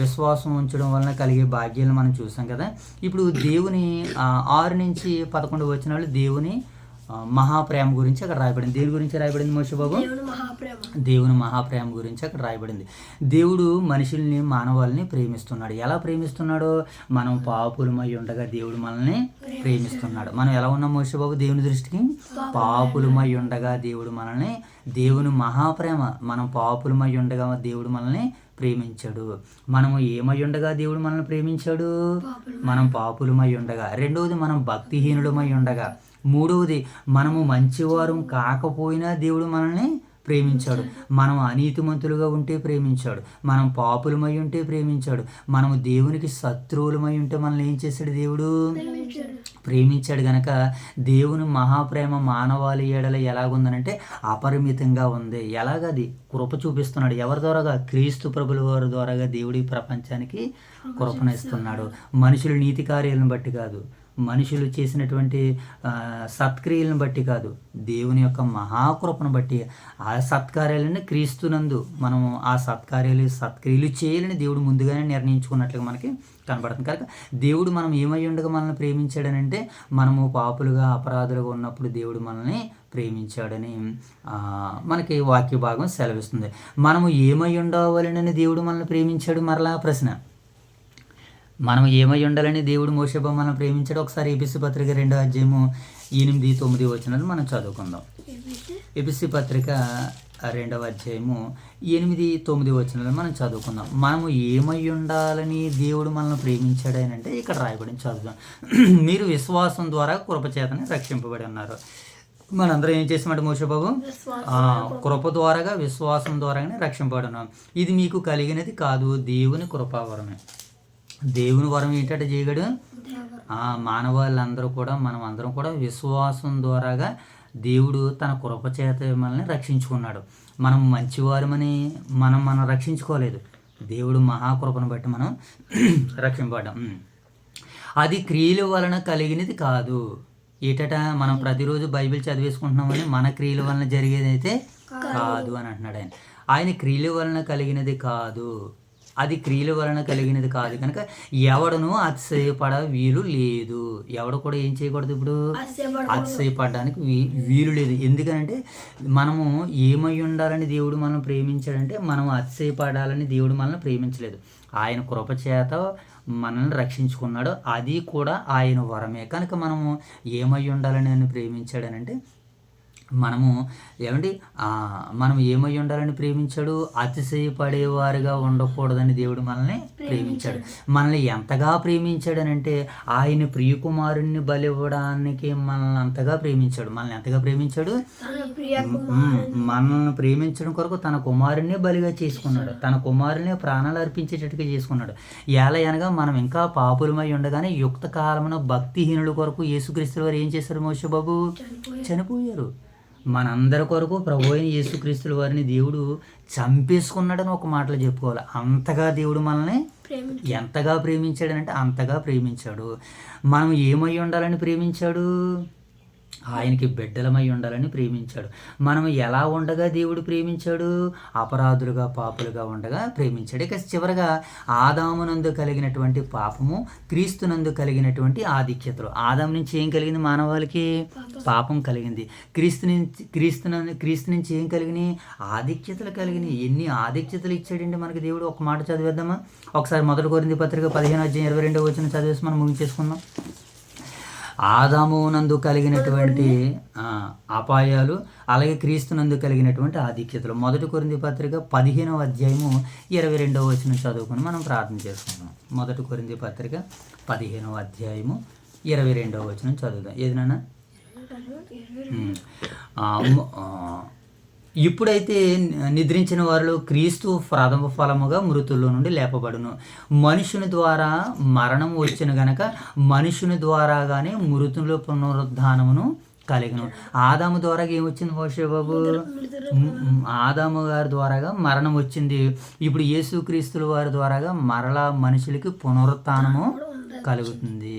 విశ్వాసం ఉంచడం వలన కలిగే భాగ్యాలను మనం చూసాం కదా. ఇప్పుడు దేవుని 6 నుంచి 11 వచనాలు దేవుని మహాప్రేమ గురించి అక్కడ రాయబడింది. దేని గురించి రాయబడింది మోషే బాబు? దేవుని మహాప్రేమ గురించి అక్కడ రాయబడింది. దేవుడు మనుషుల్ని, మానవాళ్ళని ప్రేమిస్తున్నాడు. ఎలా ప్రేమిస్తున్నాడో, మనం పాపులమై ఉండగా దేవుడు మనల్ని ప్రేమిస్తున్నాడు. మనం ఎలా ఉన్నాం మోషే బాబు దేవుని దృష్టికి? పాపులమై ఉండగా దేవుడు మనల్ని, దేవుని మహాప్రేమ, మనం పాపులమై ఉండగా దేవుడు మనల్ని ప్రేమించాడు. మనము ఏమై ఉండగా దేవుడు మనల్ని ప్రేమించాడు? మనం పాపులమై ఉండగా. రెండవది, మనం భక్తిహీనులమై ఉండగా. మూడవది, మనము మంచివారం కాకపోయినా దేవుడు మనల్ని ప్రేమించాడు. మనం అనీతిమంతులుగా ఉంటే ప్రేమించాడు. మనం పాపులమై ఉంటే ప్రేమించాడు. మనము దేవునికి శత్రువులమై ఉంటే మనల్ని ఏం చేశాడు? దేవుడు ప్రేమించాడు. గనక దేవుని మహాప్రేమ మానవాళి ఎడల ఎలాగుందనంటే అపరిమితంగా ఉంది. ఎలాగది? కృప చూపిస్తున్నాడు. ఎవరి ద్వారాగా? క్రీస్తు ప్రభుల వారి ద్వారాగా దేవుడి ప్రపంచానికి కృపనిస్తున్నాడు. మనుషులు నీతి కార్యాలను బట్టి కాదు, మనుషులు చేసినటువంటి సత్క్రియలను బట్టి కాదు, దేవుని యొక్క మహాకృపను బట్టి. ఆ సత్కార్యాలని క్రీస్తునందు మనము ఆ సత్క్రియలు చేయాలని దేవుడు ముందుగానే నిర్ణయించుకున్నట్లుగా మనకి కనబడుతుంది. కనుక దేవుడు మనం ఏమై ఉండగా మనల్ని ప్రేమించాడనంటే, మనము పాపులుగా, అపరాధులుగా ఉన్నప్పుడు దేవుడు మనల్ని ప్రేమించాడని మనకి వాక్య భాగం సెలవిస్తుంది. మనము ఏమై ఉండవాలని దేవుడు మనల్ని ప్రేమించాడు? మరలా ప్రశ్న, మనం ఏమై ఉండాలని దేవుడు మోషే మనల్ని ప్రేమించాడు? ఒకసారి ఎపిసి పత్రిక 2వ అధ్యాయము 8-9 వచనాలు మనం చదువుకుందాం. ఎపిసి పత్రిక 2వ అధ్యాయము 8-9 వచనాలు మనం చదువుకుందాం. మనము ఏమై ఉండాలని దేవుడు మనల్ని ప్రేమించాడు అని అంటే ఇక్కడ రాయబడింది, చదువుదాం. మీరు విశ్వాసం ద్వారా కృపచేతనే రక్షింపబడి ఉన్నారు. మనందరం ఏం చేసామంటే మోషే బాబు? కృప ద్వారాగా, విశ్వాసం ద్వారాగానే రక్షింపబడి ఉన్నాం. ఇది మీకు కలిగినది కాదు, దేవుని కృపావరమే. దేవుని వరం ఏంటంటే చేయగడు మానవాళ్ళందరూ కూడా, మనం అందరం కూడా విశ్వాసం ద్వారాగా దేవుడు తన కృప చేత మనల్ని రక్షించుకున్నాడు. మనం మంచివారమని మనం రక్షించుకోలేదు. దేవుడు మహాకృపను బట్టి మనం రక్షింపబడ్డాం. అది క్రియల వలన కలిగినది కాదు. ఏటట? మనం ప్రతిరోజు బైబిల్ చదివేసుకుంటున్నామని మన క్రియల వలన జరిగేదైతే కాదు అని అంటున్నాడు ఆయన. ఆయన క్రియల వలన కలిగినది కాదు, అది క్రియల వలన కలిగినది కాదు. కనుక ఎవడను అతిశయపడ వీలు లేదు. ఎవడు కూడా ఏం చేయకూడదు? ఇప్పుడు అతిశయపడడానికి వీలు లేదు. ఎందుకనంటే మనము ఏమై ఉండాలని దేవుడు మనల్ని ప్రేమించాడంటే, మనం అతిశయపడాలని దేవుడు మనల్ని ప్రేమించలేదు. ఆయన కృప చేత మనల్ని రక్షించుకున్నాడు. అది కూడా ఆయన వరమే. కనుక మనము ఏమై ఉండాలని ఆయన ప్రేమించాడనంటే, మనం ఏమై ఉండాలని ప్రేమించాడు? అతిశయపడేవారుగా ఉండకూడదని దేవుడు మనల్ని ప్రేమించాడు. మనల్ని ఎంతగా ప్రేమించాడనంటే, ఆయన ప్రియకుమారుణ్ణి బలివ్వడానికి మనల్ని అంతగా ప్రేమించాడు. మనల్ని ఎంతగా ప్రేమించాడు? మనల్ని ప్రేమించడం కొరకు తన కుమారుణ్ణి బలిగా చేసుకున్నాడు. తన కుమారుని ప్రాణాలు అర్పించేటట్టుగా చేసుకున్నాడు. అనగా మనం ఇంకా పాపులమై ఉండగానే యుక్త కాలమున భక్తిహీనుల కొరకు యేసుక్రీస్తు వారు ఏం చేశారు మోషే బాబు? చనిపోయారు. మనందరి కొరకు ప్రభు అయిన యేసుక్రీస్తుల వారిని దేవుడు చంపేసుకున్నాడని ఒక మాటలో చెప్పుకోవాలి. అంతగా దేవుడు మనల్ని ఎంతగా ప్రేమించాడనంటే అంతగా ప్రేమించాడు. మనం ఏమై ఉండాలని ప్రేమించాడు? ఆయనకి బిడ్డలమై ఉండాలని ప్రేమించాడు. మనం ఎలా ఉండగా దేవుడు ప్రేమించాడు? అపరాధులుగా పాపులుగా ఉండగా ప్రేమించాడు. ఇక చివరగా ఆదామునందు కలిగినటువంటి పాపము, క్రీస్తునందు కలిగినటువంటి ఆధిక్యతలు. ఆదాము నుంచి ఏం కలిగింది? మానవాళికి పాపం కలిగింది. క్రీస్తు నుంచి ఏం కలిగినాయి? ఆధిక్యతలు కలిగినాయి. ఎన్ని ఆధిక్యతలు ఇచ్చాడండి మనకి దేవుడు. ఒక మాట చదివేద్దామా? ఒకసారి 1 కొరింథీ పత్రిక 15:22 చదివేసి మనం ముగించేసుకుందాం. ఆదామునందు కలిగినటువంటి అపాయాలు, అలాగే క్రీస్తునందు కలిగినటువంటి ఆధిక్యతలు. 1 కొరింథీ పత్రిక 15:22 చదువుకుని మనం ప్రార్థన చేసుకుందాం. 1 కొరింథీ పత్రిక 15:22 చదువుదాం. ఏది నాన్న? ఇప్పుడైతే నిద్రించిన వారిలో క్రీస్తు ప్రథమ ఫలముగా మృతుల్లో నుండి లేపబడును. మనుషుని ద్వారా మరణం వచ్చిన గనక మనుషుని ద్వారాగానే మృతుల పునరుద్ధానమును కలిగను. ఆదాము ద్వారా ఏమొచ్చింది మోషేబాబు? ఆదాము గారి ద్వారాగా మరణం వచ్చింది. ఇప్పుడు యేసుక్రీస్తుల వారి ద్వారాగా మరలా మనుషులకి పునరుత్థానము కలుగుతుంది.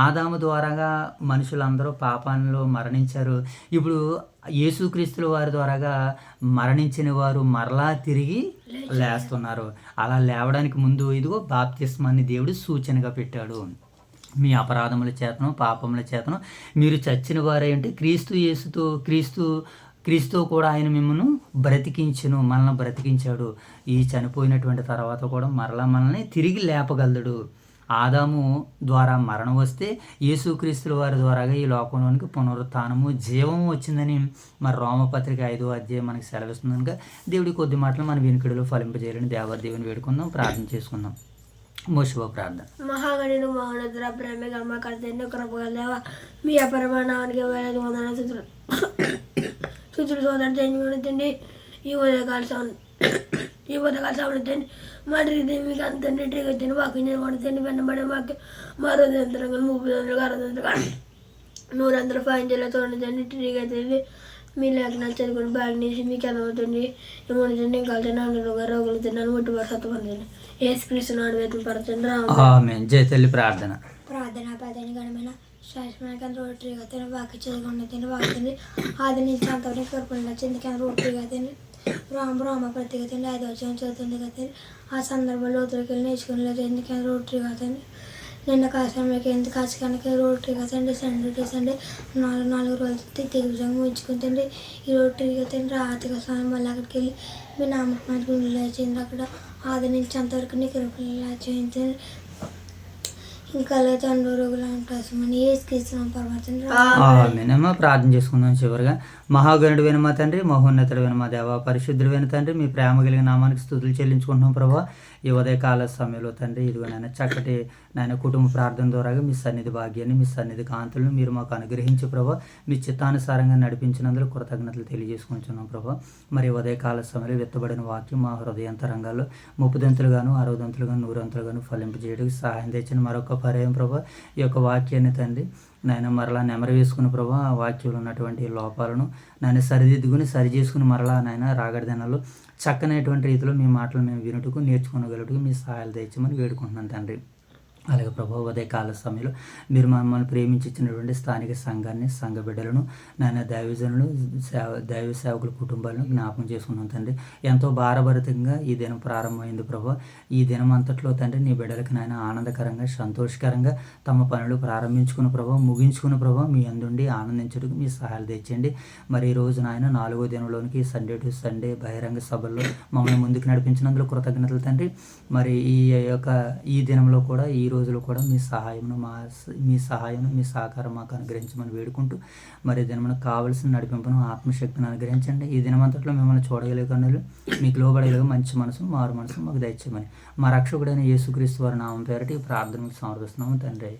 ఆదాము ద్వారాగా మనుషులందరూ పాపాలలో మరణించారు. ఇప్పుడు యేసుక్రీస్తుల వారి ద్వారాగా మరణించిన వారు మరలా తిరిగి లేస్తున్నారు. అలా లేవడానికి ముందు ఇదిగో బాప్తిస్మాన్ని దేవుడు సూచనగా పెట్టాడు. మీ అపరాధముల చేతను పాపముల చేతను మీరు చచ్చిన వారే అంటే క్రీస్తు కూడా ఆయన మిమ్మల్ని బ్రతికించును, మనల్ని బ్రతికించాడు. ఈ చనిపోయినటువంటి తర్వాత కూడా మరలా మనల్ని తిరిగి లేపగలడు. ఆదాము ద్వారా మరణం వస్తే యేసుక్రీస్తుల వారి ద్వారాగా ఈ లోకంలోనికి పునరుత్థానము, జీవము వచ్చిందని మరి రోమపత్రిక 5వ అధ్యాయం మనకి సెలవిస్తుంది కనుక దేవుడి కొద్ది మాటలు మన వెనుకడిలో ఫలింపజేయాలని దేవదేవుని వేడుకుందాం, ప్రార్థన చేసుకుందాం. మోషువ ప్రార్థన. మహాగణుడు మహోన్నతుడ ప్రేమ గల కర్తని కృపగలదేవా, మీ అపరమానానికి వేల వందన స్థుతులు సోదరు తండ్రి. ఈ ఉదయకాల సమయంలో మరి మీకు అంత నీట్గా తిని వాకింగ్ చేయకుండా వెన్నబడే మాకు మరో యంత్రంగా 30 100 ఫైన్లో చూడండి ట్రీగా తిరిగి మీ లేఖనాలు చదువుకొని బ్యాగ్ నుంచి మీకు ఎదవుతుంది. ఏమవుతుంది? నేను కలిసి రోగులు తిన్నాను, ముట్టుబడి సత్తుపడుతుంది. ఏసుక్రీస్తు నాడు వేతన పడుతుంది. జయ తల్లి ప్రార్థన. పదని గణమైన శాశ్వత రోటరీగా తిని వాకి చదువుకుండా తిని వాకింది ఆది నుంచి అంతవరకు కృపణ చెందుకని రోటరీగా తిని రామ ప్రతిగా తిండి 5వ అధ్యాయం చదువుతుంది కదా. ఆ సందర్భంలో లోతులకి వెళ్ళి నేర్చుకుని లేదు ఎందుకని రోటరీ కదండి. నిన్న కాశ్మీర్కి ఎందుకు కాసుకానికి రోటరీ కదండి. సండే 4 రోజులు దిగ్విజంగా ఉంచుకుంటుంది. ఈ రోటరీ కదండి ఆర్థిక స్థానం మళ్ళీ అక్కడికి వెళ్ళి మీ నామకమైన గుండెలు లేచింది. అక్కడ ఆది నుంచి అంతవరకు నీకు కృపణ చేయించండి. ఇంకా లేదా రోగులు అంటామని ఏసుక్రీస్తు పరమాత్మ ప్రార్థన చేసుకుందాం. చివరిగా మహాగణుడైన మా తండ్రి, మహోన్నతుడైన మా దేవ, పరిశుద్ధుడైన తండ్రి, మీ ప్రేమ కలిగిన నామానికి స్తుతులు చెల్లించుకుంటున్నాం ప్రభా. ఈ ఉదయకాల సమయంలో తండ్రి ఇదిగో నాయన చక్కటి నాయన కుటుంబ ప్రార్థన ద్వారా మీ సన్నిధి భాగ్యాన్ని, మీ సన్నిధి కాంతులను మీరు మాకు అనుగ్రహించి ప్రభా, మీ చిత్తానుసారంగా నడిపించినందుకు కృతజ్ఞతలు తెలియజేసుకుంటున్నాం ప్రభా. మరి ఉదయకాల సమయంలో విత్తబడిన వాక్యం మా హృదయాంతరంగాల్లో 30 60 100 ఫలింపజేయడానికి సహాయం తెచ్చిన మరొక పర్యాయం ప్రభా. ఈ యొక్క వాక్యాన్ని తండ్రి నాయన మరలా నెమరు వేసుకుని ప్రభా, ఆ వాక్యంలో ఉన్నటువంటి లోపాలను నాయన సరిదిద్దుకుని సరి చేసుకుని మరలా నాయన రాగడి దినాల్లో చక్కనటువంటి రీతిలో మీ మాటలు మేము వినుటకు నేర్చుకోగలుగుటకు మీ సహాయాలు తెచ్చమని వేడుకుంటున్నాను తండ్రి. అలాగే ప్రభు ఉదయకాల సమయంలో మీరు మమ్మల్ని ప్రేమించి ఇచ్చినటువంటి స్థానిక సంఘాన్ని, సంఘ బిడ్డలను, నాయన దైవజనులు, దైవ సేవకుల కుటుంబాలను జ్ఞాపకం చేసుకున్నాం తండ్రి. ఎంతో భారభరితంగా ఈ దినం ప్రారంభమైంది ప్రభు. ఈ దినం అంతట్లో తండ్రి నీ బిడ్డలకు నాయన ఆనందకరంగా, సంతోషకరంగా తమ పనులు ప్రారంభించుకున్న ప్రభు, ముగించుకున్న ప్రభు మీ అందుండి ఆనందించడానికి మీ సహాయాలు తెచ్చండి. మరి ఈ రోజు నాయన 4వ దినంలోనికి సండే టు సండే బహిరంగ సభల్లో మమ్మల్ని ముందుకు నడిపించినందుకు కృతజ్ఞతలు తండ్రి. మరి ఈ దినంలో కూడా ఈ రోజులో కూడా మీ సహాయం మీ సహకారం మాకు అనుగ్రహించమని వేడుకుంటూ మరి దినమున కావలసిన నడిపింపును, ఆత్మశక్తిని అనుగ్రహించండి. ఈ దినమంతట్లో మిమ్మల్ని చూడగలిగే కన్నులు, మీకు లోబడగలిగే మంచి మనసు, మారు మనసు మాకు దయచేయమని మా రక్షకుడైన యేసుక్రీస్తు వారి నామం పేరట ఈ ప్రార్థనకు సమర్పిస్తున్నాము తండ్రి.